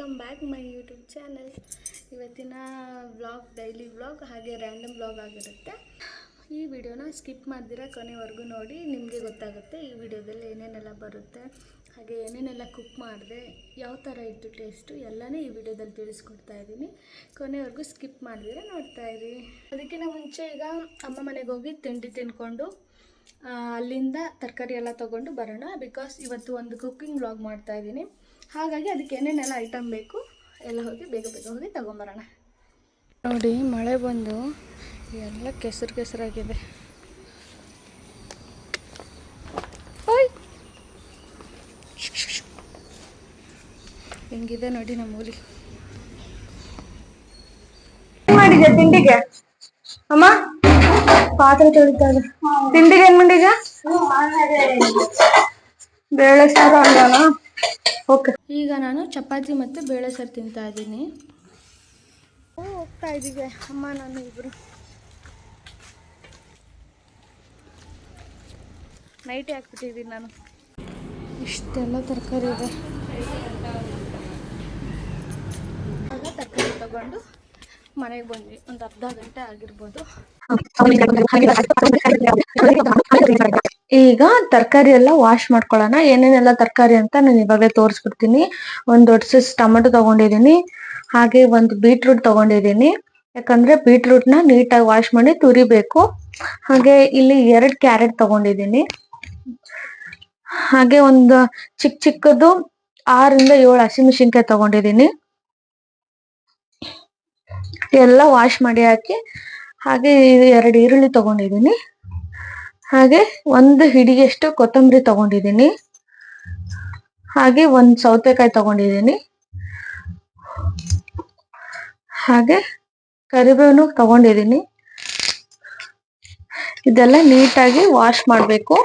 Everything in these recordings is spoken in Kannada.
Welcome back my YouTube channel. ಇವತ್ತಿನ ವ್ಲಾಗ್ ಡೈಲಿ ವ್ಲಾಗ್ ಹಾಗೆ ರ್ಯಾಂಡಮ್ ವ್ಲಾಗ್ ಆಗಿರುತ್ತೆ. ಈ ವಿಡಿಯೋನ ಸ್ಕಿಪ್ ಮಾಡ್ದಿರ ಕೊನೆವರೆಗೂ ನೋಡಿ, ನಿಮಗೆ ಗೊತ್ತಾಗುತ್ತೆ ಈ ವಿಡಿಯೋದಲ್ಲಿ ಏನೇನೆಲ್ಲ ಬರುತ್ತೆ, ಹಾಗೆ ಏನೇನೆಲ್ಲ ಕುಕ್ ಮಾಡಿದೆ, ಯಾವ ಥರ ಇತ್ತು ಟೇಸ್ಟು ಎಲ್ಲನೂ ಈ ವಿಡಿಯೋದಲ್ಲಿ ತಿಳಿಸ್ಕೊಡ್ತಾ ಇದ್ದೀನಿ. ಕೊನೆವರೆಗೂ ಸ್ಕಿಪ್ ಮಾಡ್ದಿರ ನೋಡ್ತಾ ಇರಿ. ಅದಕ್ಕಿಂತ ಮುಂಚೆ ಈಗ ಅಮ್ಮ ಮನೆಗೆ ಹೋಗಿ ತಿಂಡಿ ತಿಂದ್ಕೊಂಡು ಅಲ್ಲಿಂದ ತರಕಾರಿ ಎಲ್ಲ ತೊಗೊಂಡು ಬರೋಣ. ಬಿಕಾಸ್ ಇವತ್ತು ಒಂದು ಕುಕ್ಕಿಂಗ್ ವ್ಲಾಗ್ ಮಾಡ್ತಾಯಿದ್ದೀನಿ, ಹಾಗಾಗಿ ಅದಕ್ಕೆ ಏನೇನೆಲ್ಲ ಐಟಮ್ ಬೇಕು ಎಲ್ಲ ಹೋಗಿ ಬೇಗ ಹೋಗಿ ತಗೊಂಬರೋಣ. ನೋಡಿ, ಮಳೆ ಬಂದು ಎಲ್ಲ ಕೆಸರಾಗಿದೆ. ಹೆಂಗಿದೆ ನೋಡಿ ನಮ್ಮ ಊರಿ. ಮಾಡಿದ್ಯಾ ತಿಂಡಿಗೆ ಅಮ್ಮ? ಪಾತ್ರೆ ತೊಳಿತಾರೆ. ತಿಂಡಿಗೆ ಏನ್ ಮಾಡಿದ್ಯಾ? ಬೇಳೆ ಸಾರು ಅಲ್ಲ. ಓಕೆ, ಈಗ ನಾನು ಚಪಾತಿ ಮತ್ತು ಬೇಳೆ ಸಾರು ತಿಂತಾ ಇದ್ದೀನಿ. ಹೋಗ್ತಾ ಇದ್ದೀವಿ ಅಮ್ಮ ನಾನು ಇಬ್ಬರು. ನೈಟೇ ಹಾಕ್ಬಿಟ್ಟಿದ್ದೀನಿ ನಾನು. ಇಷ್ಟೆಲ್ಲ ತರಕಾರಿ ಇದೆ. ಆಗ ತರಕಾರಿ ತಗೊಂಡು ಮನೆಗೆ ಬಂದ್ವಿ. ಒಂದು ಅರ್ಧ ಗಂಟೆ ಆಗಿರ್ಬೋದು. ಈಗ ತರಕಾರಿ ಎಲ್ಲ ವಾಶ್ ಮಾಡ್ಕೊಳ್ಳೋಣ. ಏನೇನೆಲ್ಲ ತರಕಾರಿ ಅಂತ ನಾನು ಇವಾಗಲೇ ತೋರಿಸ್ಬಿಡ್ತೀನಿ. ಒಂದು ದೊಡ್ಡ ಸೈಜ್ ಟೊಮೆಟೊ ತಗೊಂಡಿದ್ದೀನಿ, ಹಾಗೆ ಒಂದು ಬೀಟ್ರೂಟ್ ತಗೊಂಡಿದ್ದೀನಿ. ಯಾಕಂದ್ರೆ ಬೀಟ್ರೂಟ್ನ ನೀಟಾಗಿ ವಾಶ್ ಮಾಡಿ ತುರಿಬೇಕು. ಹಾಗೆ ಇಲ್ಲಿ 2 ಕ್ಯಾರೆಟ್ ತಗೊಂಡಿದ್ದೀನಿ. ಹಾಗೆ ಒಂದು ಚಿಕ್ಕದು 6 ಇಂದ 7 ಹಸಿಮೆಣಸಿನ್ಕಾಯಿ ತಗೊಂಡಿದ್ದೀನಿ. ಎಲ್ಲ ವಾಶ್ ಮಾಡಿ ಹಾಕಿ, ಹಾಗೆ 2 ಈರುಳ್ಳಿ ತಗೊಂಡಿದ್ದೀನಿ. ಹಾಗೆ ಒಂದು ಹಿಡಿಯಷ್ಟು ಕೊತ್ತಂಬರಿ ತಗೊಂಡಿದ್ದೀನಿ. ಹಾಗೆ ಒಂದು ಸೌತೆಕಾಯಿ ತಗೊಂಡಿದ್ದೀನಿ. ಹಾಗೆ ಕರಿಬೇವು ತಗೊಂಡಿದ್ದೀನಿ. ಇದೆಲ್ಲ ನೀಟಾಗಿ ವಾಶ್ ಮಾಡಬೇಕು.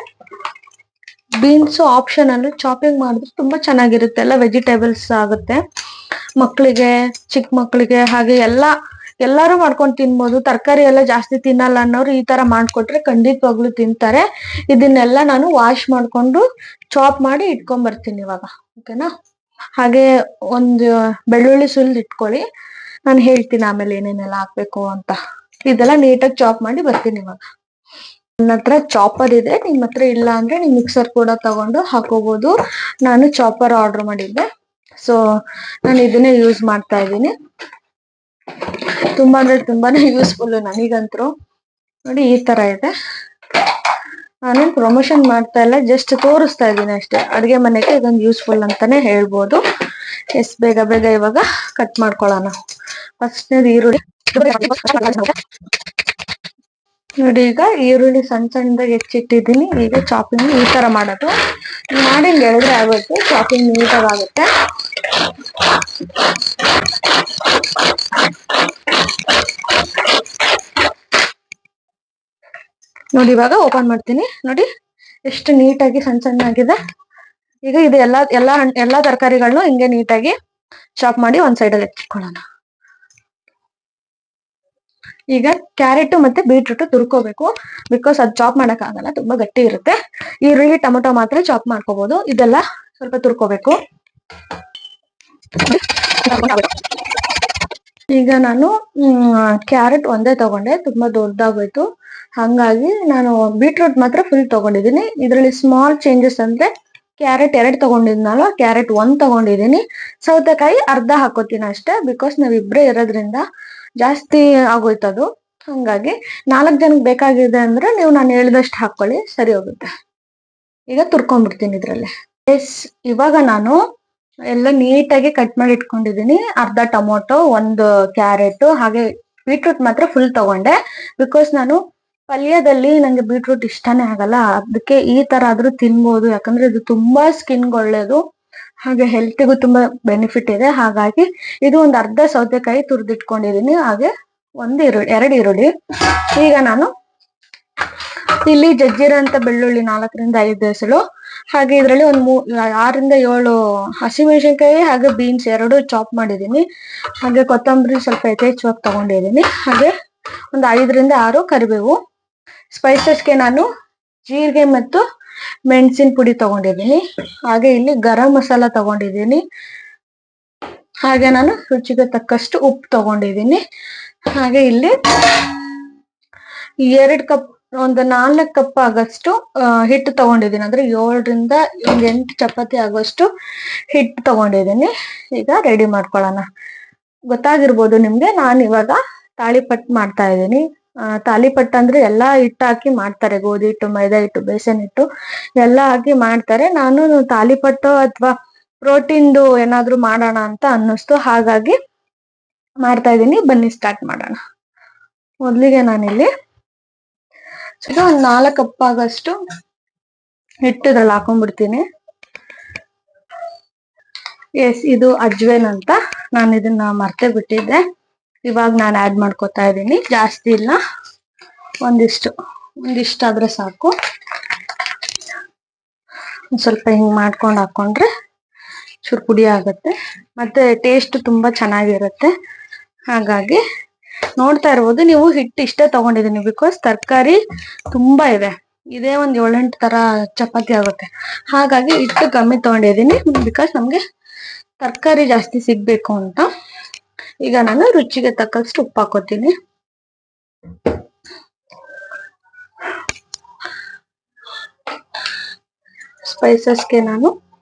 ಬೀನ್ಸ್ ಆಪ್ಷನಲ್, ಚಾಪಿಂಗ್ ಮಾಡಿದ್ರೆ ತುಂಬಾ ಚೆನ್ನಾಗಿರುತ್ತೆ. ಎಲ್ಲ ವೆಜಿಟೇಬಲ್ಸ್ ಆಗುತ್ತೆ. ಮಕ್ಕಳಿಗೆ, ಚಿಕ್ಕ ಮಕ್ಕಳಿಗೆ, ಹಾಗೆ ಎಲ್ಲರೂ ಮಾಡ್ಕೊಂಡು ತಿನ್ಬೋದು. ತರಕಾರಿ ಎಲ್ಲ ಜಾಸ್ತಿ ತಿನ್ನಲ್ಲ ಅನ್ನೋರು ಈ ತರ ಮಾಡ್ಕೊಟ್ರೆ ಖಂಡಿತವಾಗ್ಲೂ ತಿಂತಾರೆ. ಇದನ್ನೆಲ್ಲ ನಾನು ವಾಶ್ ಮಾಡ್ಕೊಂಡು ಚಾಪ್ ಮಾಡಿ ಇಟ್ಕೊಂಡ್ ಬರ್ತೀನಿ ಇವಾಗ. ಓಕೆನಾ? ಹಾಗೆ ಒಂದು ಬೆಳ್ಳುಳ್ಳಿ ಸುಲ್ದು ಇಟ್ಕೊಳ್ಳಿ, ನಾನು ಹೇಳ್ತೀನಿ ಆಮೇಲೆ ಏನೇನೆಲ್ಲ ಹಾಕ್ಬೇಕು ಅಂತ. ಇದೆಲ್ಲ ನೀಟಾಗಿ ಚಾಪ್ ಮಾಡಿ ಬರ್ತೀನಿ ಇವಾಗ. ನನ್ನ ಹತ್ರ ಚಾಪರ್ ಇದೆ, ನಿಮ್ ಹತ್ರ ಇಲ್ಲ ಅಂದ್ರೆ ನೀವು ಮಿಕ್ಸರ್ ಕೂಡ ತಗೊಂಡು ಹಾಕೋಬಹುದು. ನಾನು ಚಾಪರ್ ಆರ್ಡರ್ ಮಾಡಿದ್ದೆ, ಸೊ ನಾನು ಇದನ್ನೇ ಯೂಸ್ ಮಾಡ್ತಾ ಇದ್ದೀನಿ. ತುಂಬಾ ಅಂದ್ರೆ ತುಂಬಾನೇ ಯೂಸ್ಫುಲ್ ನನಗಂತೂ. ನೋಡಿ, ಈ ತರ ಇದೆ. ನಾನು ಪ್ರಮೋಷನ್ ಮಾಡ್ತಾ ಇಲ್ಲ, ಜಸ್ಟ್ ತೋರಿಸ್ತಾ ಇದ್ದೀನಿ ಅಷ್ಟೇ. ಅಡುಗೆ ಮನೆಗೆ ಇದೊಂದು ಯೂಸ್ಫುಲ್ ಅಂತಾನೆ ಹೇಳ್ಬೋದು. ಬೇಗ ಇವಾಗ ಕಟ್ ಮಾಡ್ಕೊಳ್ಳೋಣ. ಫಸ್ಟ್ ಈರುಳ್ಳಿ ನೋಡಿ, ಈಗ ಈರುಳ್ಳಿ ಸಣ್ಣದಾಗಿ ಹೆಚ್ಚಿಟ್ಟಿದ್ದೀನಿ. ಈಗ ಚಾಪಿಂಗ್ ಈ ತರ ಮಾಡೋದು. ಮಾಡಿ ಎಳೆದ್ರೆ ಆಗುತ್ತೆ, ಚಾಪಿಂಗ್ ನೀಟಾಗಿ ಆಗುತ್ತೆ. ನೋಡಿ, ಇವಾಗ ಓಪನ್ ಮಾಡ್ತೀನಿ. ನೋಡಿ ಎಷ್ಟು ನೀಟಾಗಿ ಸಣ್ಣಾಗಿದೆ. ಈಗ ಇದು ಎಲ್ಲಾ ತರಕಾರಿಗಳನ್ನು ಹಿಂಗೆ ನೀಟಾಗಿ ಚಾಪ್ ಮಾಡಿ ಒಂದ್ ಸೈಡಲ್ಲಿ ಎತ್ತಿಟ್ಕೊಳ್ಳೋಣ. ಈಗ ಕ್ಯಾರೆಟ್ ಮತ್ತೆ ಬೀಟ್ರೂಟ್ ತುರ್ಕೋಬೇಕು. ಬಿಕಾಸ್ ಅದು ಚಾಪ್ ಮಾಡಕ್ ಆಗಲ್ಲ, ತುಂಬಾ ಗಟ್ಟಿ ಇರುತ್ತೆ. ಈರುಳ್ಳಿ ಟೊಮೊಟೊ ಮಾತ್ರ ಚಾಪ್ ಮಾಡ್ಕೋಬಹುದು. ಇದೆಲ್ಲ ಸ್ವಲ್ಪ ತುರ್ಕೋಬೇಕು. ಈಗ ನಾನು ಕ್ಯಾರೆಟ್ ಒಂದೇ ತಗೊಂಡೆ, ತುಂಬಾ ದೊಡ್ಡದಾಗೋಯ್ತು. ಹಂಗಾಗಿ ನಾನು ಬೀಟ್ರೂಟ್ ಮಾತ್ರ ಫುಲ್ ತಗೊಂಡಿದ್ದೀನಿ. ಇದರಲ್ಲಿ ಸ್ಮಾಲ್ ಚೇಂಜಸ್ ಅಂದ್ರೆ ಕ್ಯಾರೆಟ್ 2 ತಗೊಂಡಿದ್ನಲ್ಲ, ಕ್ಯಾರೆಟ್ 1 ತಗೊಂಡಿದ್ದೀನಿ. ಸೌತೆಕಾಯಿ ಅರ್ಧ ಹಾಕೋತೀನಿ ಅಷ್ಟೇ. ಬಿಕಾಸ್ ನಾವಿಬ್ರೇ ಇರೋದ್ರಿಂದ ಜಾಸ್ತಿ ಆಗೋಯ್ತದು. ಹಂಗಾಗಿ 4 ಜನಕ್ಕೆ ಬೇಕಾಗಿದೆ ಅಂದ್ರೆ ನೀವು ನಾನು ಹೇಳಿದಷ್ಟು ಹಾಕೊಳ್ಳಿ, ಸರಿ ಹೋಗುತ್ತೆ. ಈಗ ತುರ್ಕೊಂಡ್ಬಿಡ್ತೀನಿ ಇದ್ರಲ್ಲಿ. ಇವಾಗ ನಾನು ಎಲ್ಲ ನೀಟಾಗಿ ಕಟ್ ಮಾಡಿ ಇಟ್ಕೊಂಡಿದ್ದೀನಿ. ಅರ್ಧ ಟೊಮೊಟೊ, 1 ಕ್ಯಾರೆಟ್, ಹಾಗೆ ಬೀಟ್ರೂಟ್ ಮಾತ್ರ ಫುಲ್ ತಗೊಂಡೆ. ಬಿಕಾಸ್ ನಾನು ಪಲ್ಯದಲ್ಲಿ ನಂಗೆ ಬೀಟ್ರೂಟ್ ಇಷ್ಟನೇ ಆಗಲ್ಲ. ಅದಕ್ಕೆ ಈ ತರ ಆದ್ರೂ ತಿನ್ಬೋದು, ಯಾಕಂದ್ರೆ ಇದು ತುಂಬಾ ಸ್ಕಿನ್ಗೆ ಒಳ್ಳೇದು, ಹಾಗೆ ಹೆಲ್ತಿಗೂ ತುಂಬಾ ಬೆನಿಫಿಟ್ ಇದೆ. ಹಾಗಾಗಿ ಇದು ಒಂದು ಅರ್ಧ ಸೌತೆಕಾಯಿ ತುರಿದಿಟ್ಕೊಂಡಿದೀನಿ. ಹಾಗೆ 2 ಈರುಳ್ಳಿ. ಈಗ ನಾನು ಇಲ್ಲಿ ಜಜ್ಜಿರೋಂತ ಬೆಳ್ಳುಳ್ಳಿ 4 ರಿಂದ 5 ಎಸಳು, ಹಾಗೆ ಇದರಲ್ಲಿ ಒಂದು 6 ರಿಂದ 7 ಹಸಿಮೆಣಸಿನ್ಕಾಯಿ, ಹಾಗೆ ಬೀನ್ಸ್ 2 ಚಾಪ್ ಮಾಡಿದೀನಿ. ಹಾಗೆ ಕೊತ್ತಂಬರಿ ಸ್ವಲ್ಪ ಯಥೇಚ್ಛವಾಗಿ ತಗೊಂಡಿದ್ದೀನಿ. ಹಾಗೆ ಒಂದು 5 ರಿಂದ 6 ಕರಿಬೇವು. ಸ್ಪೈಸಸ್ಗೆ ನಾನು ಜೀರಿಗೆ ಮತ್ತು ಮೆಣಸಿನ ಪುಡಿ ತಗೊಂಡಿದ್ದೀನಿ. ಹಾಗೆ ಇಲ್ಲಿ ಗರಂ ಮಸಾಲ ತಗೊಂಡಿದ್ದೀನಿ. ಹಾಗೆ ನಾನು ರುಚಿಗೆ ತಕ್ಕಷ್ಟು ಉಪ್ಪು ತಗೊಂಡಿದ್ದೀನಿ. ಹಾಗೆ ಇಲ್ಲಿ 2 ಕಪ್, ಒಂದು 4 ಕಪ್ ಆಗಷ್ಟು ಹಿಟ್ಟು ತಗೊಂಡಿದ್ದೀನಿ. ಅಂದ್ರೆ 7ರಿಂದ 8 ಚಪಾತಿ ಆಗೋಷ್ಟು ಹಿಟ್ಟು ತಗೊಂಡಿದ್ದೀನಿ. ಈಗ ರೆಡಿ ಮಾಡ್ಕೊಳ್ಳೋಣ. ಗೊತ್ತಾಗಿರ್ಬೋದು ನಿಮ್ಗೆ, ನಾನು ಇವಾಗ ತಾಳಿಪಟ್ಟು ಮಾಡ್ತಾ ಇದ್ದೀನಿ. ತಾಳಿಪಟ್ಟು ಅಂದ್ರೆ ಎಲ್ಲಾ ಹಿಟ್ಟು ಹಾಕಿ ಮಾಡ್ತಾರೆ. ಗೋಧಿ ಹಿಟ್ಟು, ಮೈದಾ ಹಿಟ್ಟು, ಬೇಸನ್ ಹಿಟ್ಟು ಎಲ್ಲ ಹಾಕಿ ಮಾಡ್ತಾರೆ. ನಾನು ತಾಳಿಪಟ್ಟು ಅಥವಾ ಪ್ರೋಟೀನ್ದು ಏನಾದ್ರು ಮಾಡೋಣ ಅಂತ ಅನ್ನಿಸ್ತು, ಹಾಗಾಗಿ ಮಾಡ್ತಾ ಇದ್ದೀನಿ. ಬನ್ನಿ ಸ್ಟಾರ್ಟ್ ಮಾಡೋಣ. ಮೊದ್ಲಿಗೆ ನಾನಿಲ್ಲಿ ಒಂದು 4 ಕಪ್ ಆಗಷ್ಟು ಹಿಟ್ಟು ಇದ್ರಲ್ಲಿ ಹಾಕೊಂಡ್ಬಿಡ್ತೀನಿ. ಎಸ್, ಇದು ಅಜ್ವೇನ್ ಅಂತ, ನಾನು ಇದನ್ನ ಮರ್ತೆ ಬಿಟ್ಟಿದ್ದೆ. ಇವಾಗ ನಾನು ಆಡ್ ಮಾಡ್ಕೊತಾ ಇದ್ದೀನಿ. ಜಾಸ್ತಿ ಇಲ್ಲ, ಒಂದಿಷ್ಟಾದ್ರೆ ಸಾಕು. ಒಂದ್ ಸ್ವಲ್ಪ ಹಿಂಗ್ ಮಾಡ್ಕೊಂಡು ಹಾಕೊಂಡ್ರೆ ಚೂರು ಪುಡಿ ಆಗುತ್ತೆ, ಮತ್ತೆ ಟೇಸ್ಟ್ ತುಂಬಾ ಚೆನ್ನಾಗಿರುತ್ತೆ. ಹಾಗಾಗಿ ನೋಡ್ತಾ ಇರ್ಬೋದು ನೀವು, ಹಿಟ್ಟು ಇಷ್ಟೇ ತಗೊಂಡಿದ್ದೀನಿ ಬಿಕಾಸ್ ತರಕಾರಿ ತುಂಬಾ ಇದೆ. ಇದೇ ಒಂದ್ 7-8 ತರ ಚಪಾತಿ ಆಗುತ್ತೆ. ಹಾಗಾಗಿ ಹಿಟ್ಟು ಕಮ್ಮಿ ತಗೊಂಡಿದ್ದೀನಿ ಬಿಕಾಸ್ ನಮ್ಗೆ ತರಕಾರಿ ಜಾಸ್ತಿ ಸಿಗ್ಬೇಕು ಅಂತ. ಈಗ ನಾನು ರುಚಿಗೆ ತಕ್ಕಷ್ಟು ಉಪ್ಪು ಹಾಕೋತೀನಿ. ಸ್ಪೈಸಸ್ಗೆ ನಾನು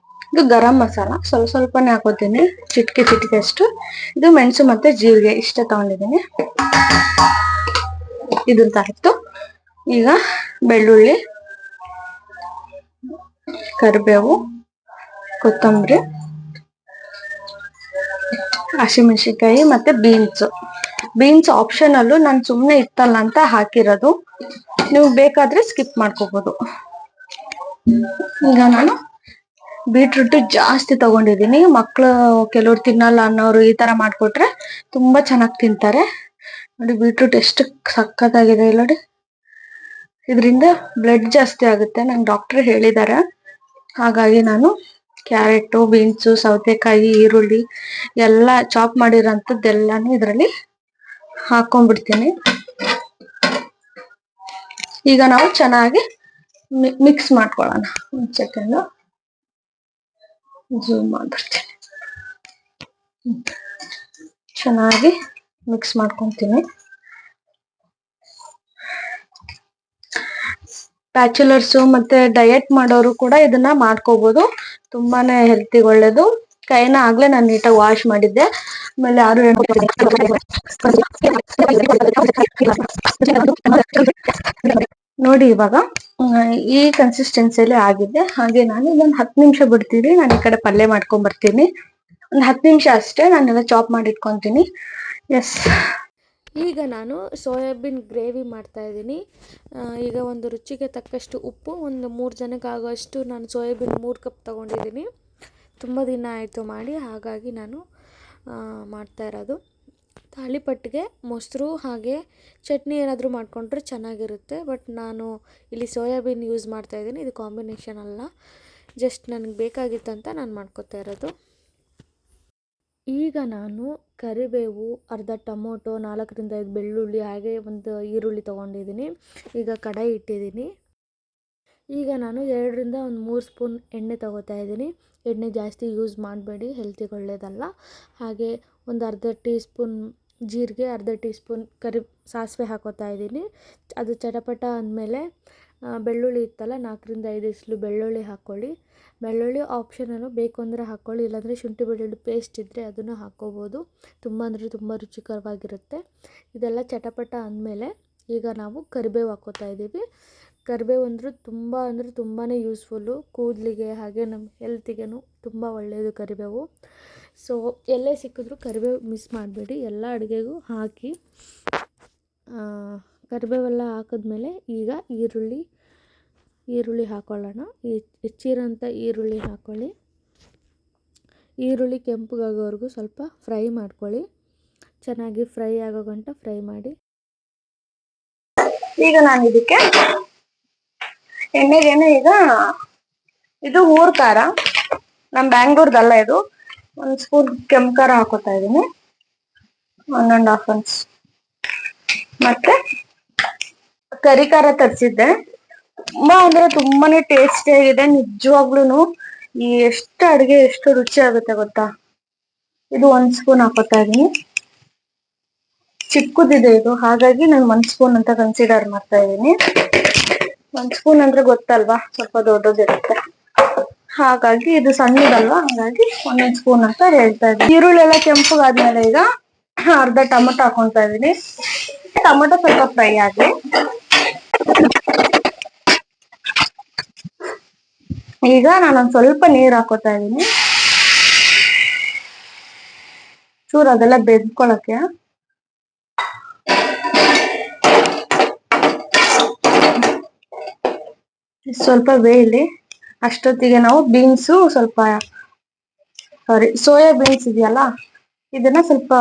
ಇದು ಗರಂ ಮಸಾಲ ಸ್ವಲ್ಪನೇ ಹಾಕೋತೀನಿ, ಚಿಟಿಕೆ ಅಷ್ಟು. ಇದು ಮೆಣಸು ಮತ್ತೆ ಜೀರಿಗೆ ಇಷ್ಟೇ ತಗೊಂಡಿದ್ದೀನಿ. ಇದನ್ನ ಆಯ್ತು. ಈಗ ಬೆಳ್ಳುಳ್ಳಿ, ಕರಿಬೇವು, ಕೊತ್ತಂಬರಿ, ಹಸಿಮೆಣಸಿನ್ಕಾಯಿ ಮತ್ತೆ ಬೀನ್ಸ್ ಆಪ್ಷನಲ್ಲು, ನಾನು ಸುಮ್ಮನೆ ಇತ್ತಲ್ಲ ಅಂತ ಹಾಕಿರೋದು. ನೀವು ಬೇಕಾದ್ರೆ ಸ್ಕಿಪ್ ಮಾಡ್ಕೋಬಹುದು. ಈಗ ನಾನು ಬೀಟ್ರೂಟ್ ಜಾಸ್ತಿ ತಗೊಂಡಿದ್ದೀನಿ. ಮಕ್ಳು ಕೆಲವ್ರು ತಿನ್ನಲ್ಲ ಅನ್ನೋರು ಈ ತರ ಮಾಡ್ಕೊಟ್ರೆ ತುಂಬಾ ಚೆನ್ನಾಗಿ ತಿಂತಾರೆ. ನೋಡಿ ಬೀಟ್ರೂಟ್ ಎಷ್ಟು ಸಕ್ಕತ್ತಾಗಿದೆ ನೋಡಿ. ಇದರಿಂದ ಬ್ಲಡ್ ಜಾಸ್ತಿ ಆಗುತ್ತೆ, ನಂಗೆ ಡಾಕ್ಟರ್ ಹೇಳಿದ್ದಾರೆ. ಹಾಗಾಗಿ ನಾನು ಕ್ಯಾರೆಟ್, ಬೀನ್ಸು, ಸೌತೆಕಾಯಿ, ಈರುಳ್ಳಿ ಎಲ್ಲ ಚಾಪ್ ಮಾಡಿರೋಂಥದ್ದೆಲ್ಲಾನು ಇದರಲ್ಲಿ ಹಾಕೊಂಡ್ಬಿಡ್ತೀನಿ. ಈಗ ನಾವು ಚೆನ್ನಾಗಿ ಮಿಕ್ಸ್ ಮಾಡ್ಕೊಳ್ಳೋಣ. ಒಂದು ಸೆಕೆಂಡ್ ಝೂಮ್ ಮಾಡ್ಬಿಡ್ತೀನಿ. ಚೆನ್ನಾಗಿ ಮಿಕ್ಸ್ ಮಾಡ್ಕೊಂತೀನಿ. ಬ್ಯಾಚುಲರ್ಸು ಮತ್ತೆ ಡಯಟ್ ಮಾಡೋರು ಕೂಡ ಇದನ್ನ ಮಾಡ್ಕೋಬಹುದು. ತುಂಬಾನೇ ಹೆಲ್ತಿಗೆ ಒಳ್ಳೇದು. ಕೈನ ಆಗ್ಲೇ ನಾನು ನೀಟಾಗಿ ವಾಶ್ ಮಾಡಿದ್ದೆ. ಆಮೇಲೆ ಯಾರು ನೋಡಿ ಇವಾಗ ಈ ಕನ್ಸಿಸ್ಟೆನ್ಸಿಯಲ್ಲಿ ಆಗಿದೆ. ಹಾಗೆ ನಾನು ಇದೊಂದು 10 ನಿಮಿಷ ಬಿಡ್ತೀನಿ. ನಾನು ಈ ಕಡೆ ಪಲ್ಯ ಮಾಡ್ಕೊಂಡ್ ಬರ್ತೀನಿ. ಒಂದು 10 ನಿಮಿಷ ಅಷ್ಟೇ, ನಾನೆಲ್ಲ ಚಾಪ್ ಮಾಡಿ ಇಟ್ಕೊಂತೀನಿ. ಎಸ್, ಈಗ ನಾನು ಸೋಯಾಬೀನ್ ಗ್ರೇವಿ ಮಾಡ್ತಾಯಿದ್ದೀನಿ. ಈಗ ಒಂದು ರುಚಿಗೆ ತಕ್ಕಷ್ಟು ಉಪ್ಪು, ಒಂದು 3 ಜನಕ್ಕೆ ಆಗೋಷ್ಟು ನಾನು ಸೋಯಾಬೀನ್ 3 ಕಪ್ ತೊಗೊಂಡಿದ್ದೀನಿ. ತುಂಬ ದಿನ ಆಯಿತು ಮಾಡಿ, ಹಾಗಾಗಿ ನಾನು ಮಾಡ್ತಾ ಇರೋದು. ತಾಳಿಪಟ್ಟಿಗೆ ಮೊಸರು ಹಾಗೆ ಚಟ್ನಿ ಏನಾದರೂ ಮಾಡಿಕೊಂಡ್ರೆ ಚೆನ್ನಾಗಿರುತ್ತೆ. ಬಟ್ ನಾನು ಇಲ್ಲಿ ಸೋಯಾಬೀನ್ ಯೂಸ್ ಮಾಡ್ತಾಯಿದ್ದೀನಿ. ಇದು ಕಾಂಬಿನೇಷನ್ ಅಲ್ಲ, ಜಸ್ಟ್ ನನಗೆ ಬೇಕಾಗಿತ್ತಂತ ನಾನು ಮಾಡ್ಕೊತಾ ಇರೋದು. ಈಗ ನಾನು ಕರಿಬೇವು, ಅರ್ಧ ಟೊಮೊಟೊ, 4ರಿಂದ 5 ಬೆಳ್ಳುಳ್ಳಿ, ಹಾಗೆ ಒಂದು ಈರುಳ್ಳಿ ತೊಗೊಂಡಿದ್ದೀನಿ. ಈಗ ಕಡಾಯಿ ಇಟ್ಟಿದ್ದೀನಿ. ಈಗ ನಾನು 2ರಿಂದ 3 ಸ್ಪೂನ್ ಎಣ್ಣೆ ತೊಗೋತಾ ಇದ್ದೀನಿ. ಎಣ್ಣೆ ಜಾಸ್ತಿ ಯೂಸ್ ಮಾಡಬೇಡಿ, ಹೆಲ್ತಿಗೆ ಒಳ್ಳೆಯದಲ್ಲ. ಹಾಗೆ ಒಂದು ಅರ್ಧ ಟೀ ಸ್ಪೂನ್ ಜೀರಿಗೆ, ಅರ್ಧ ಟೀ ಸ್ಪೂನ್ ಸಾಸಿವೆ ಹಾಕೋತಾ ಇದ್ದೀನಿ. ಅದು ಚಟಪಟ ಅಂದಮೇಲೆ ಬೆಳ್ಳುಳ್ಳಿ ಇತ್ತಲ್ಲ, 4ರಿಂದ 5 ಇಸ್ಲು ಬೆಳ್ಳುಳ್ಳಿ ಹಾಕ್ಕೊಳ್ಳಿ. ಬೆಳ್ಳುಳ್ಳಿ ಆಪ್ಷನಲ್ಲು, ಬೇಕು ಅಂದರೆ ಹಾಕ್ಕೊಳ್ಳಿ, ಇಲ್ಲಾಂದರೆ ಶುಂಠಿ ಬೆಳ್ಳುಳ್ಳಿ ಪೇಸ್ಟ್ ಇದ್ದರೆ ಅದನ್ನು ಹಾಕ್ಕೋಬೋದು. ತುಂಬ ಅಂದರೆ ತುಂಬ ರುಚಿಕರವಾಗಿರುತ್ತೆ. ಇದೆಲ್ಲ ಚಟಪಟ ಅಂದಮೇಲೆ ಈಗ ನಾವು ಕರಿಬೇವು ಹಾಕ್ಕೋತಾ ಇದ್ದೀವಿ. ಕರಿಬೇವು ಅಂದರೆ ತುಂಬಾ ಯೂಸ್ಫುಲ್ಲು ಕೂದಲಿಗೆ, ಹಾಗೆ ನಮ್ಮ ಹೆಲ್ತಿಗೆನು ತುಂಬ ಒಳ್ಳೆಯದು ಕರಿಬೇವು. ಸೊ ಎಲ್ಲೇ ಸಿಕ್ಕಿದ್ರೂ ಕರಿಬೇವು ಮಿಸ್ ಮಾಡಬೇಡಿ, ಎಲ್ಲ ಅಡುಗೆಗೂ ಹಾಕಿ. ಕರಿಬೇವೆಲ್ಲ ಹಾಕಿದ್ಮೇಲೆ ಈಗ ಈರುಳ್ಳಿ ಹಾಕ್ಕೊಳ್ಳೋಣ. ಹೆಚ್ಚಿರೋಂಥ ಈರುಳ್ಳಿ ಹಾಕ್ಕೊಳ್ಳಿ. ಈರುಳ್ಳಿ ಕೆಂಪಗಾಗೋವರೆಗೂ ಸ್ವಲ್ಪ ಫ್ರೈ ಮಾಡ್ಕೊಳ್ಳಿ. ಚೆನ್ನಾಗಿ ಫ್ರೈ ಆಗೋ ಗಂಟ ಫ್ರೈ ಮಾಡಿ. ಈಗ ನಾನು ಇದಕ್ಕೆ ಎಣ್ಣೆಗೇನೆ ಈಗ ಇದು ಊರ್ ಖಾರ, ನಮ್ಮ ಬ್ಯಾಂಗ್ಳೂರ್ದಲ್ಲ ಇದು. 1 ಸ್ಪೂನ್ ಕೆಂಪು ಖಾರ ಹಾಕೋತಾ ಇದ್ದೀನಿ, 1.5 ounce. ಮತ್ತೆ ಕರಿ ಖಾರ ತರಿಸಿದ್ದೆ, ತುಂಬಾ ಅಂದ್ರೆ ತುಂಬಾನೇ ಟೇಸ್ಟಿ ಆಗಿದೆ ನಿಜವಾಗ್ಲೂ. ಎಷ್ಟು ಅಡುಗೆ ಎಷ್ಟು ರುಚಿ ಆಗುತ್ತೆ ಗೊತ್ತಾ. ಇದು 1 ಸ್ಪೂನ್ ಹಾಕೋತಾ ಇದೀನಿ. ಚಿಕ್ಕದಿದೆ ಇದು, ಹಾಗಾಗಿ ನಾನು 1 ಸ್ಪೂನ್ ಅಂತ ಕನ್ಸಿಡರ್ ಮಾಡ್ತಾ ಇದ್ದೀನಿ. 1 ಸ್ಪೂನ್ ಅಂದ್ರೆ ಗೊತ್ತಲ್ವಾ, ಸ್ವಲ್ಪ ದೊಡ್ಡದಿರುತ್ತೆ, ಹಾಗಾಗಿ ಇದು ಸಣ್ಣದಲ್ವಾ, ಹಾಗಾಗಿ 1 ಸ್ಪೂನ್ ಅಂತ ಹೇಳ್ತಾ ಇದ್ದೀನಿ. ಈರುಳ್ಳಿ ಎಲ್ಲ ಕೆಂಪಗಾದ್ಮೇಲೆ ಈಗ ಅರ್ಧ ಟೊಮೊಟೊ ಹಾಕೊಂತಾ ಇದೀನಿ. ಟೊಮೊಟೊ ಸ್ವಲ್ಪ ಫ್ರೈ ಆಗ್ಲಿ. ಈಗ ನಾನೊಂದ್ ಸ್ವಲ್ಪ ನೀರ್ ಹಾಕೋತಾ ಇದೀನಿ, ಚೂರ್ ಅದೆಲ್ಲ ಬೆಂದ್ಕೊಳಕ್ಕೆ. ಸ್ವಲ್ಪ ಬೇಯಲಿ. ಅಷ್ಟೊತ್ತಿಗೆ ನಾವು ಬೀನ್ಸು ಸ್ವಲ್ಪ ಸೋಯಾ ಬೀನ್ಸ್ ಇದೆಯಲ್ಲ, ಇದನ್ನ ಸ್ವಲ್ಪ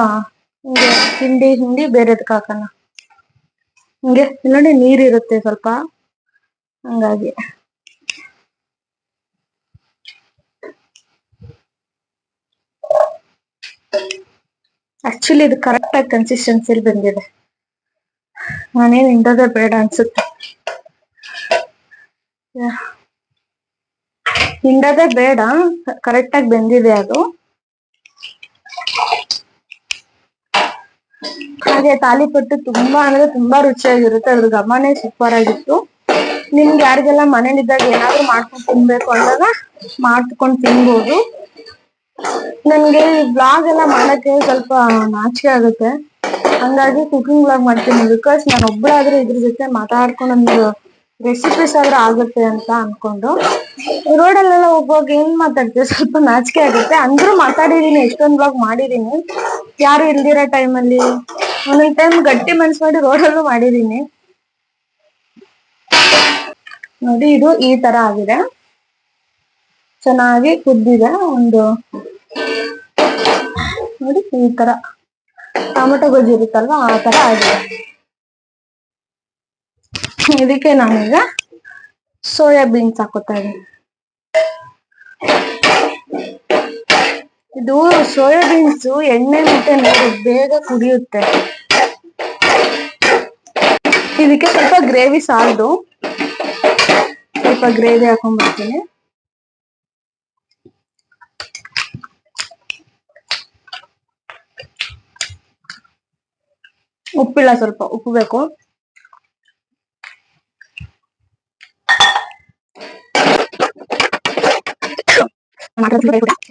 ಹಿಂಗೆ ಹಿಂಡಿ ಬೇರೆದಕ್ಕೆ ಹಾಕೋಣ. ಹಿಂಗೆ ನೋಡಿ ನೀರಿರುತ್ತೆ ಸ್ವಲ್ಪ, ಹಂಗಾಗಿ ಆಕ್ಚುಲಿ ಇದು ಕರೆಕ್ಟ್ ಆಗಿ ಕನ್ಸಿಸ್ಟೆನ್ಸಿಲಿ ಬಂದಿದೆ. ನಾನೇನ್ ಹಿಂಡೋದೇ ಬೇಡ ಅನ್ಸುತ್ತೆ, ಹಿಂಡೋದೇ ಬೇಡ, ಕರೆಕ್ಟ್ ಆಗಿ ಬೆಂದಿದೆ ಅದು. ಹಾಗೆ ತಾಲಿಪಟ್ಟು ತುಂಬಾ ಅಂದ್ರೆ ತುಂಬಾ ರುಚಿಯಾಗಿರುತ್ತೆ, ಅದ್ರ ಘಮನೇ ಸೂಪರ್ ಆಗಿತ್ತು. ನಿಮ್ಗೆ ಯಾರಿಗೆಲ್ಲ ಮನೇಲಿದ್ದಾಗ ಏನಾದ್ರು ಮಾಡ್ಕೊಂಡು ತಿನ್ಬೇಕು ಅಂದಾಗ ಮಾಡ್ಕೊಂಡು ತಿನ್ಬೋದು. ನನ್ಗೆ ಈ ಬ್ಲಾಗ್ ಎಲ್ಲ ಮಾಡಕ್ಕೆ ಸ್ವಲ್ಪ ನಾಚಿಕೆ ಆಗುತ್ತೆ, ಹಂಗಾಗಿ ಕುಕಿಂಗ್ ಬ್ಲಾಗ್ ಮಾಡ್ತೀನಿ. ಬಿಕಾಸ್ ನಾನು ಒಬ್ಬಳಾದ್ರೆ ಇದ್ರ ಜೊತೆ ಮಾತಾಡ್ಕೊಂಡು ಒಂದು ರೆಸಿಪೀಸ್ ಆದ್ರೂ ಆಗುತ್ತೆ ಅಂತ ಅನ್ಕೊಂಡು. ರೋಡಲ್ಲೆಲ್ಲ ಹೋಗುವಾಗ ಏನ್ ಮಾತಾಡ್ತೀವಿ, ಸ್ವಲ್ಪ ನಾಚಿಕೆ ಆಗುತ್ತೆ. ಅಂದ್ರೂ ಮಾತಾಡಿದೀನಿ, ಎಷ್ಟೊಂದ್ ಬ್ಲಾಗ್ ಮಾಡಿದೀನಿ ಯಾರು ಇಲ್ದಿರೋ ಟೈಮಲ್ಲಿ. ಒಂದೊಂದ್ ಟೈಮ್ ಗಟ್ಟಿ ಮನ್ಸ್ ಮಾಡಿ ರೋಡಲ್ಲೂ ಮಾಡಿದೀನಿ. ನೋಡಿ ಇದು ಈ ತರ ಆಗಿದೆ, ಚೆನ್ನಾಗಿ ಕುದ್ದಿದೆ. ನೋಡಿ ಈ ತರ ಟೊಮೆಟೊ ಗೊಜ್ಜು ಇರುತ್ತಲ್ವಾ, ಆ ತರ ಆಗಿದೆ. ಇದಕ್ಕೆ ನಾನೀಗ ಸೋಯಾ ಬೀನ್ಸ್ ಹಾಕೋತಾ ಇದ್ದೀನಿ. ಇದು ಸೋಯಾ ಬೀನ್ಸ್ ಎಣ್ಣೆ ಮತ್ತೆ ನೀರು ಬೇಗ ಕುದಿಯುತ್ತೆ. ಇದಕ್ಕೆ ಸ್ವಲ್ಪ ಗ್ರೇವಿ ಸಾಲ್ದು, ಸ್ವಲ್ಪ ಗ್ರೇವಿ ಹಾಕೊಂಡ್ಬರ್ತೀನಿ. ಉಪ್ಪಿಲ್ಲ, ಸ್ವಲ್ಪ ಉಪ್ಪು ಬೇಕು.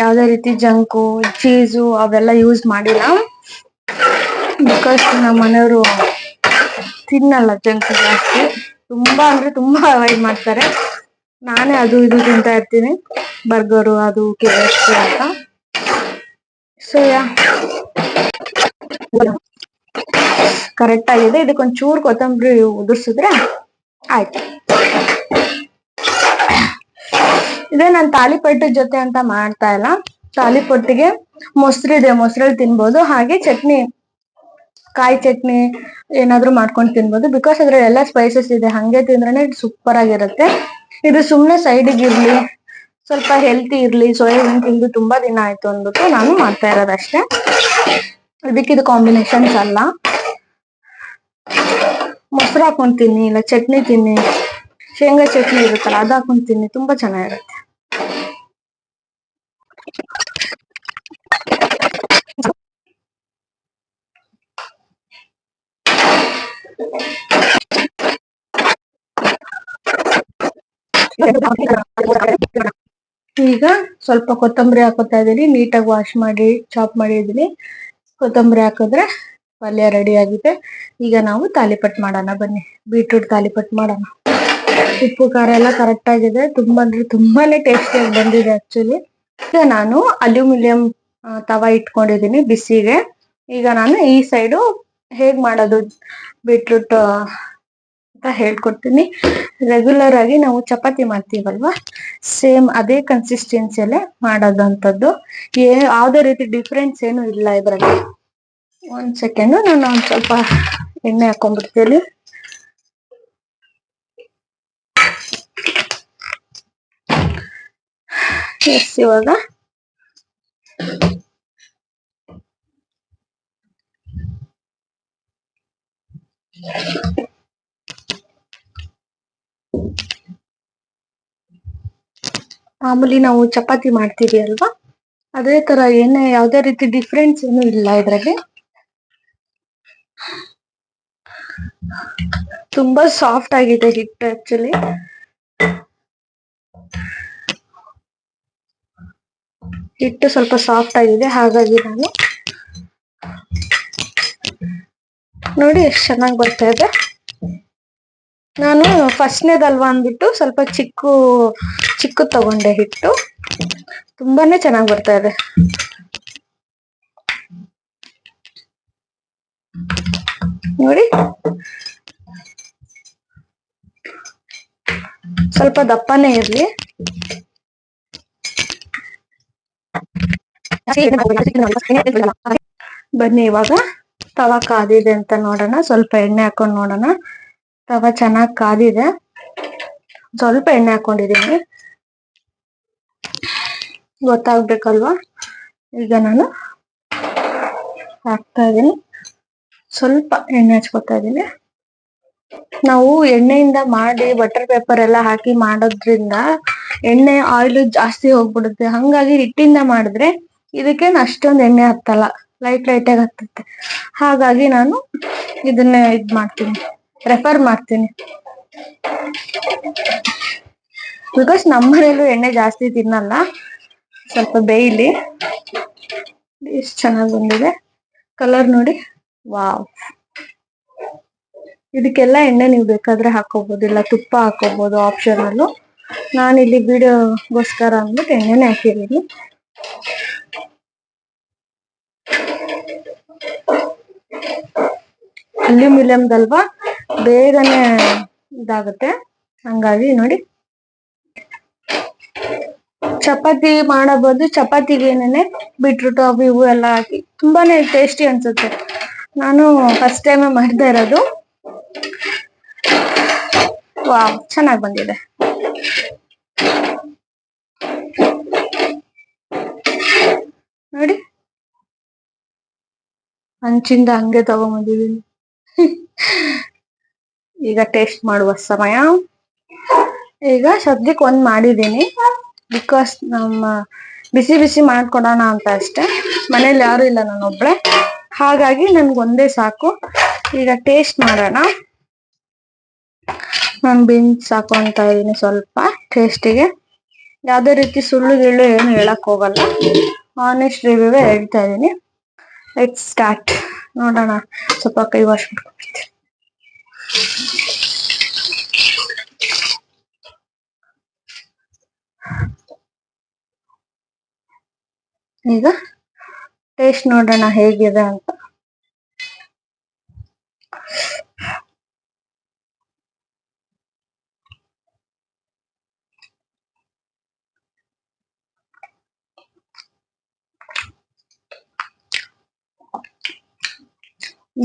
ಯಾವ್ದೇ ರೀತಿ ಜಂಕು ಚೀಸು ಅವೆಲ್ಲ ಯೂಸ್ ಮಾಡಿಲ್ಲ, ಬಿಕಾಸ್ ನಮ್ಮ ಮನೆಯವರು ತಿನ್ನಲ್ಲ ಜಂಕ್ ಜಾಸ್ತಿ. ತುಂಬಾ ಅಂದ್ರೆ ತುಂಬಾ ಅವಾಯ್ಡ್ ಮಾಡ್ತಾರೆ. ನಾನೇ ಅದು ಇದು ತಿಂತಾ ಇರ್ತೀನಿ, ಬರ್ಗರು ಅದು KFC ಅಂತ. ಸೋಯಾ ಕರೆಕ್ಟ್ ಆಗಿದೆ. ಇದಕ್ಕೊಂದ್ ಚೂರ್ ಕೊತ್ತಂಬರಿ ಉದುರ್ಸಿದ್ರೆ ಆಯ್ತು. ಇದೇ ನಾನು ತಾಲಿಪಟ್ಟು ಜೊತೆ ಅಂತ ಮಾಡ್ತಾ ಇಲ್ಲ, ತಾಲಿಪಟ್ಟಿಗೆ ಮೊಸರಿದೆ, ಮೊಸರಲ್ಲಿ ತಿನ್ಬೋದು. ಹಾಗೆ ಚಟ್ನಿ, ಕಾಯಿ ಚಟ್ನಿ ಏನಾದ್ರು ಮಾಡ್ಕೊಂಡು ತಿನ್ಬೋದು. ಬಿಕಾಸ್ ಅದ್ರಲ್ಲಿ ಎಲ್ಲ ಸ್ಪೈಸಸ್ ಇದೆ, ಹಂಗೆ ತಿಂದ್ರೆ ಸೂಪರ್ ಆಗಿರುತ್ತೆ. ಇದು ಸುಮ್ನೆ ಸೈಡಿಗೆ ಇರ್ಲಿ, ಸ್ವಲ್ಪ ಹೆಲ್ತಿ ಇರ್ಲಿ, ಸೋಯಾಬೀನ್ ತಿಂದು ತುಂಬಾ ದಿನ ಆಯ್ತು ಅಂದ್ಬಿಟ್ಟು ನಾನು ಮಾಡ್ತಾ ಇರೋದಷ್ಟೇ. ಇದಕ್ಕಿದು ಕಾಂಬಿನೇಷನ್ಸ್ ಅಲ್ಲ. ಮೊಸರು ಹಾಕೊಂಡ್ ತಿನ್ನಿ, ಇಲ್ಲ ಚಟ್ನಿ ತಿನ್ನಿ, ಶೇಂಗಾ ಚಟ್ನಿ ಇರುತ್ತಲ್ಲ ಅದು ಹಾಕೊಂಡ್ ತಿನ್ನಿ, ತುಂಬಾ ಚೆನ್ನಾಗಿರುತ್ತೆ. ಈಗ ಸ್ವಲ್ಪ ಕೊತ್ತಂಬರಿ ಹಾಕೋತಾ ಇದೀನಿ, ನೀಟಾಗಿ ವಾಶ್ ಮಾಡಿ ಚಾಪ್ ಮಾಡಿದೀನಿ. ಕೊತ್ತಂಬರಿ ಹಾಕಿದ್ರೆ ಪಲ್ಯ ರೆಡಿ ಆಗಿದೆ. ಈಗ ನಾವು ತಾಲಿಪಟ್ ಮಾಡೋಣ ಬನ್ನಿ, ಬೀಟ್ರೂಟ್ ತಾಲಿಪಟ್ ಮಾಡೋಣ. ಉಪ್ಪು ಖಾರ ಎಲ್ಲ ಕರೆಕ್ಟ್ ಆಗಿದೆ, ತುಂಬಾ ಅಂದ್ರೆ ತುಂಬಾನೇ ಟೇಸ್ಟಿಯಾಗಿ ಬಂದಿದೆ ಆಕ್ಚುಲಿ. ಈಗ ನಾನು ಅಲ್ಯೂಮಿನಿಯಂ ತವಾ ಇಟ್ಕೊಂಡಿದೀನಿ ಬಿಸಿಗೆ. ಈಗ ನಾನು ಈ ಸೈಡು ಹೇಗ್ ಮಾಡೋದು ಬೀಟ್ರೂಟ್ ಅಂತ ಹೇಳ್ಕೊಡ್ತೀನಿ. ರೆಗ್ಯುಲರ್ ಆಗಿ ನಾವು ಚಪಾತಿ ಮಾಡ್ತೀವಲ್ವಾ, ಸೇಮ್ ಅದೇ ಕನ್ಸಿಸ್ಟೆನ್ಸಿಯಲ್ಲೇ ಮಾಡೋದಂಥದ್ದು. ಯಾವುದೇ ರೀತಿ ಡಿಫ್ರೆನ್ಸ್ ಏನು ಇಲ್ಲ ಇದ್ರಲ್ಲಿ. ಒಂದ್ ಸೆಕೆಂಡ್, ನಾನು ಒಂದ್ ಸ್ವಲ್ಪ ಎಣ್ಣೆ ಹಾಕೊಂಡ್ಬಿಡ್ತೀನಿ. ಎಸ್, ಇವಾಗ ಮಾಮೂಲಿ ನಾವು ಚಪಾತಿ ಮಾಡ್ತೀವಿ ಅಲ್ವಾ, ಅದೇ ತರ ಏನೇ ಯಾವ್ದೇ ರೀತಿ ಡಿಫ್ರೆನ್ಸ್ ಏನು ಇಲ್ಲ ಇದ್ರಲ್ಲಿ. ತುಂಬಾ ಸಾಫ್ಟ್ ಆಗಿದೆ ಹಿಟ್ಟು ಆಕ್ಚುಲಿ. ಹಿಟ್ಟು ಸ್ವಲ್ಪ ಸಾಫ್ಟ್ ಆಗಿದೆ, ಹಾಗಾಗಿ ನೋಡಿ ಎಷ್ಟು ಚೆನ್ನಾಗಿ ಬರ್ತಾ ಇದೆ. ನಾನು ಫಸ್ಟ್ನೇದಲ್ವಾ ಅಂದ್ಬಿಟ್ಟು ಸ್ವಲ್ಪ ಚಿಕ್ಕ ತಗೊಂಡೆ ಹಿಟ್ಟು. ತುಂಬಾನೇ ಚೆನ್ನಾಗಿ ಬರ್ತಾ ಇದೆ. ನೋಡಿ, ಸ್ವಲ್ಪ ದಪ್ಪನೇ ಇರ್ಲಿ. ಬನ್ನಿ ಇವಾಗ ತವಾ ಕಾದಿದೆ ಅಂತ ನೋಡೋಣ. ಸ್ವಲ್ಪ ಎಣ್ಣೆ ಹಾಕೊಂಡು ನೋಡೋಣ. ತವಾ ಚೆನ್ನಾಗಿ ಕಾದಿದೆ. ಸ್ವಲ್ಪ ಎಣ್ಣೆ ಹಾಕೊಂಡಿದೀನಿ, ಗೊತ್ತಾಗ್ಬೇಕಲ್ವಾ. ಈಗ ನಾನು ಹಾಕ್ತಾ ಇದೀನಿ, ಸ್ವಲ್ಪ ಎಣ್ಣೆ ಹಚ್ಕೊತಾ ಇದೀನಿ. ನಾವು ಎಣ್ಣೆಯಿಂದ ಮಾಡಿ ಬಟರ್ ಪೇಪರ್ ಎಲ್ಲ ಹಾಕಿ ಮಾಡೋದ್ರಿಂದ ಎಣ್ಣೆ ಆಯಿಲ್ ಜಾಸ್ತಿ ಹೋಗ್ಬಿಡುತ್ತೆ. ಹಂಗಾಗಿ ಹಿಟ್ಟಿಂದ ಮಾಡಿದ್ರೆ ಇದಕ್ಕೆ ಅಷ್ಟೊಂದು ಎಣ್ಣೆ ಹತ್ತಲ್ಲ, ಲೈಟ್ ಆಗಿ ಹತ್ತುತ್ತೆ. ಹಾಗಾಗಿ ನಾನು ಇದನ್ನೇ ರೆಫರ್ ಮಾಡ್ತೀನಿ. ಬಿಕಾಸ್ ನಮ್ಮನೇಲೂ ಎಣ್ಣೆ ಜಾಸ್ತಿ ತಿನ್ನಲ್ಲ. ಸ್ವಲ್ಪ ಬೇಯಲಿ. ಎಷ್ಟು ಚೆನ್ನಾಗಿ ಬಂದಿದೆ ಕಲರ್ ನೋಡಿ, ವಾವ್. ಇದಕ್ಕೆಲ್ಲ ಎಣ್ಣೆ ನೀವು ಬೇಕಾದ್ರೆ ಹಾಕೋಬಹುದು, ಇಲ್ಲ ತುಪ್ಪ ಹಾಕೋಬಹುದು, ಆಪ್ಷನಲ್. ನಾನಿಲ್ಲಿ ವಿಡಿಯೋಗೋಸ್ಕರ ಅಂದ್ಬಿಟ್ಟು ಎಣ್ಣೆನೆ ಹಾಕಿದ್ದೀನಿ. ಅಲ್ಯೂಮಿನಿಯಂದಲ್ವಾ, ಬೇಗನೆ ಇದಾಗುತ್ತೆ. ಹಂಗಾಗಿ ನೋಡಿ, ಚಪಾತಿ ಮಾಡಬಹುದು. ಚಪಾತಿಗೆ ಏನೇನೆ ಬೀಟ್ರೂಟ್ ಅವು ಇವು ಎಲ್ಲ ಹಾಕಿ ತುಂಬಾನೇ ಟೇಸ್ಟಿ ಅನ್ಸುತ್ತೆ. ನಾನು ಫಸ್ಟ್ ಟೈಮ್ ಮಾಡ್ತಾ ಇರೋದು. ವಾವ್, ಚೆನ್ನಾಗಿ ಬಂದಿದೆ. ನೋಡಿ, ಹಂಚಿಂದ ಹಂಗೆ ತಗೊಂಡ್ಬಂದಿದ್ದೀನಿ. ಈಗ ಟೇಸ್ಟ್ ಮಾಡುವ ಸಮಯ. ಈಗ ಸದ್ಯಕ್ಕೆ ಒಂದ್ ಮಾಡಿದ್ದೀನಿ, ಬಿಕಾಸ್ ನಮ್ಮ ಬಿಸಿ ಬಿಸಿ ಮಾಡ್ಕೊಡೋಣ ಅಂತ ಅಷ್ಟೇ. ಮನೇಲಿ ಯಾರು ಇಲ್ಲ, ನಾನೊಬ್ಳೆ. ಹಾಗಾಗಿ ನನ್ಗೊಂದೇ ಸಾಕು. ಈಗ ಟೇಸ್ಟ್ ಮಾಡೋಣ. ನಾನು ಬೀನ್ಸ್ ಹಾಕೊಂತ ಇದೀನಿ ಸ್ವಲ್ಪ ಟೇಸ್ಟಿಗೆ. ಯಾವ್ದೇ ರೀತಿ ಸುಳ್ಳು ಗಿಳ್ಳು ಏನು ಹೇಳಕ್ ಹೋಗಲ್ಲ, ಆನೆಸ್ಟ್ ರಿವ್ಯೂವೇ ಹೇಳ್ತಾ ಇದೀನಿ. Let's start. ನೋಡೋಣ. ಸ್ವಲ್ಪ ಕೈ ವಾಶ್ ಮಾಡ್ಕೊಳ್ತೀನಿ. ಈಗ ಟೇಸ್ಟ್ ನೋಡೋಣ ಹೇಗಿದೆ ಅಂತ.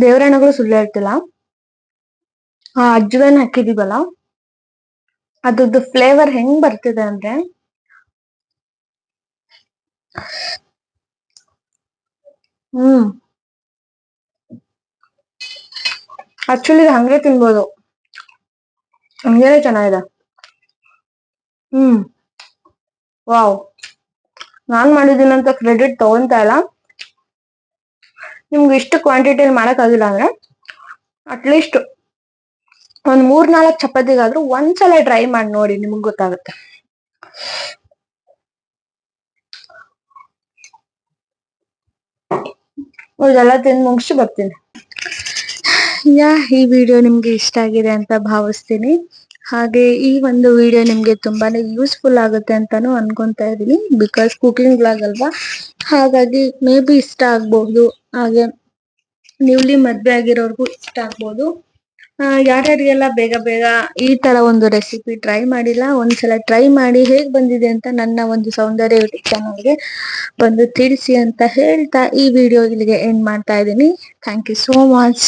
ದೇವರಣಗಳು ಸುಳ್ಳು ಹೇಳ್ತಿಲ್ಲ. ಆ ಅಜ್ವಾइन ಹಾಕಿದೀವಲ್ಲ, ಅದ್ರದ್ದು ಫ್ಲೇವರ್ ಹೆಂಗ್ ಬರ್ತಿದೆ ಅಂದ್ರೆ, ಆಕ್ಚುಲಿ ಹಂಗೆ ತಿನ್ಬೋದು, ಹಂಗೇನೆ ಚೆನ್ನಾಗಿದೆ. ವಾವ್. ನಾನ್ ಮಾಡಿದ್ದೀನಂತ ಕ್ರೆಡಿಟ್ ತಗೊಂತಾ ಇಲ್ಲ. ನಿಮ್ಗೆ ಇಷ್ಟು ಕ್ವಾಂಟಿಟಿಯಲ್ಲಿ ಮಾಡಕ್ ಆಗಿಲ್ಲ ಅಂದ್ರೆ ಅಟ್ಲೀಸ್ಟ್ ಒಂದ್ 3-4 ಚಪಾತಿಗಾದ್ರೂ ಒಂದ್ಸಲ ಟ್ರೈ ಮಾಡಿ ನೋಡಿ, ನಿಮಗ್ ಗೊತ್ತಾಗುತ್ತೆ. ಇದೆಲ್ಲ ತಿಂದು ಮುಗಿಸಿ ಬರ್ತೀನಿ. ಈ ವಿಡಿಯೋ ನಿಮ್ಗೆ ಇಷ್ಟ ಆಗಿದೆ ಅಂತ ಭಾವಿಸ್ತೀನಿ. ಹಾಗೆ ಈ ಒಂದು ವಿಡಿಯೋ ನಿಮ್ಗೆ ತುಂಬಾನೇ ಯೂಸ್ಫುಲ್ ಆಗುತ್ತೆ ಅಂತಾನು ಅನ್ಕೊಂತಾ ಇದೀನಿ. ಬಿಕಾಸ್ ಕುಕಿಂಗ್ ಬ್ಲಾಗ್ ಅಲ್ವಾ, ಹಾಗಾಗಿ ಮೇ ಬಿ ಇಷ್ಟ ಆಗ್ಬಹುದು. ಹಾಗೆ ನ್ಯೂಲಿ ಮದ್ವೆ ಆಗಿರೋರ್ಗು ಇಷ್ಟ ಆಗ್ಬೋದು. ಯಾರ್ಯಾರಿಗೆಲ್ಲ ಬೇಗ ಈ ತರ ಒಂದು ರೆಸಿಪಿ ಟ್ರೈ ಮಾಡಿಲ್ಲ, ಒಂದ್ಸಲ ಟ್ರೈ ಮಾಡಿ ಹೇಗ್ ಬಂದಿದೆ ಅಂತ ನನ್ನ ಒಂದು ಸೌಂದರ್ಯ ಯೂಟ್ಯೂಬ್ ಚಾನಲ್ಗೆ ಬಂದು ತಿಳಿಸಿ ಅಂತ ಹೇಳ್ತಾ ಈ ವಿಡಿಯೋ ಇಲ್ಲಿಗೆ ಎಂಡ್ ಮಾಡ್ತಾ ಇದ್ದೀನಿ. Thank you so much.